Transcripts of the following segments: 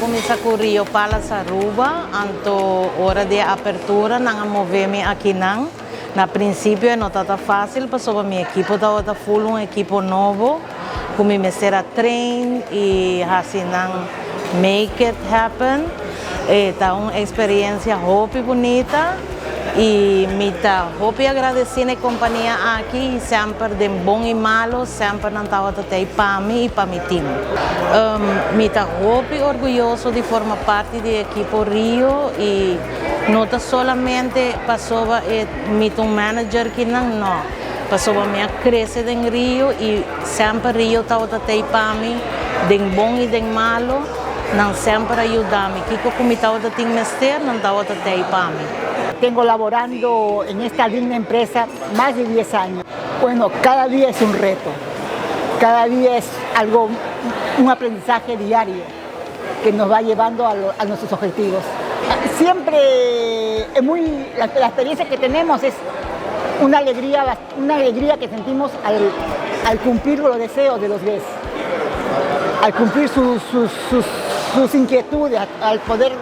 começar com o Rio Palas Aruba, anto hora de apertura, não mover-me aqui não. Na princípio não está fácil, porque a minha equipe está full, um equipe novo, começar a treinar e assim não make it happen. Está uma experiência muito bonita e me está muito agradecida a companhia aqui, sempre de bom e malo, sempre não está para mim e para meu time. Me está muito orgulhoso de formar parte da equipe Rio e não somente passou um manager que não, passou a minha crescer em Rio e sempre Rio está para mim, de bom e de malo. Não sempre ayuda-me. Kiko comitado de Timester não está para mí. Tengo laborando en esta linda empresa más de 10 años. Bueno, cada día es un reto. Cada día es algo, un aprendizaje diario que nos va llevando a nuestros objetivos. Siempre la experiencia que tenemos es una alegría que sentimos al cumplir los deseos de los guests, al cumplir sus inquietudes, al poder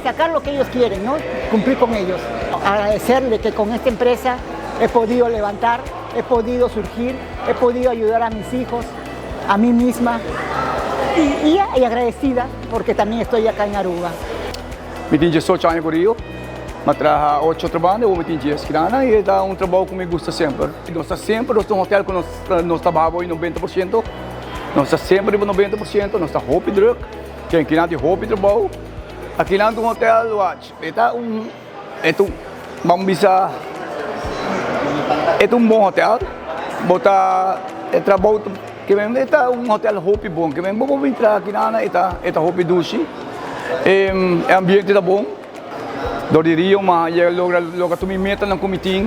sacar lo que ellos quieren, ¿no? Cumplir con ellos. Agradecerle que con esta empresa he podido levantar, he podido surgir, he podido ayudar a mis hijos, a mí misma y agradecida porque también estoy acá en Aruba. Me tinha 18 anos com o Rio, mas trabalho 8 trabalhos, eu me tinha esquina e dá trabalho que me gusta sempre. Nós sempre nós no hotel que nós trabalhamos em 90%, nós sempre 90%, nós está roupa druk, que aqui não tem roupa e trabalho. Aqui não tem hotel, watch. Vamos bisa, bom hotel, botar trabalho que mesmo hotel roupa bom, que mesmo vamos entrar aqui na roupa duche. Ambiente tá bom. Do Rio, mas logo tu me meta no comitê,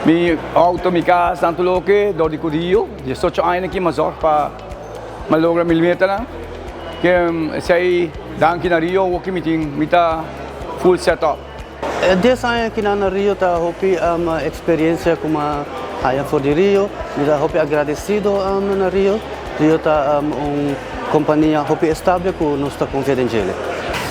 me auto, me casa, tanto logo do Rio, 18 anos aqui, mas só para logra me meta lá, que sei daqui na Rio o comitê me tá full setup. 10 anos aqui na Rio tá hopi experiência como a for de Rio, me tá hopi agradecido na Rio. Rio tá companhia hopi estável com nossa confidencial.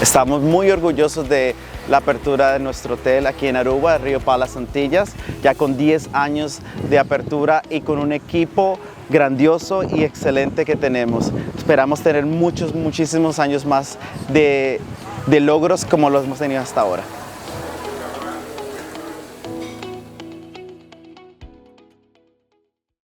Estamos muy orgullosos de la apertura de nuestro hotel aquí en Aruba, Rio Palas Antillas, ya con 10 años de apertura y con un equipo grandioso y excelente que tenemos. Esperamos tener muchísimos años más de logros como los hemos tenido hasta ahora.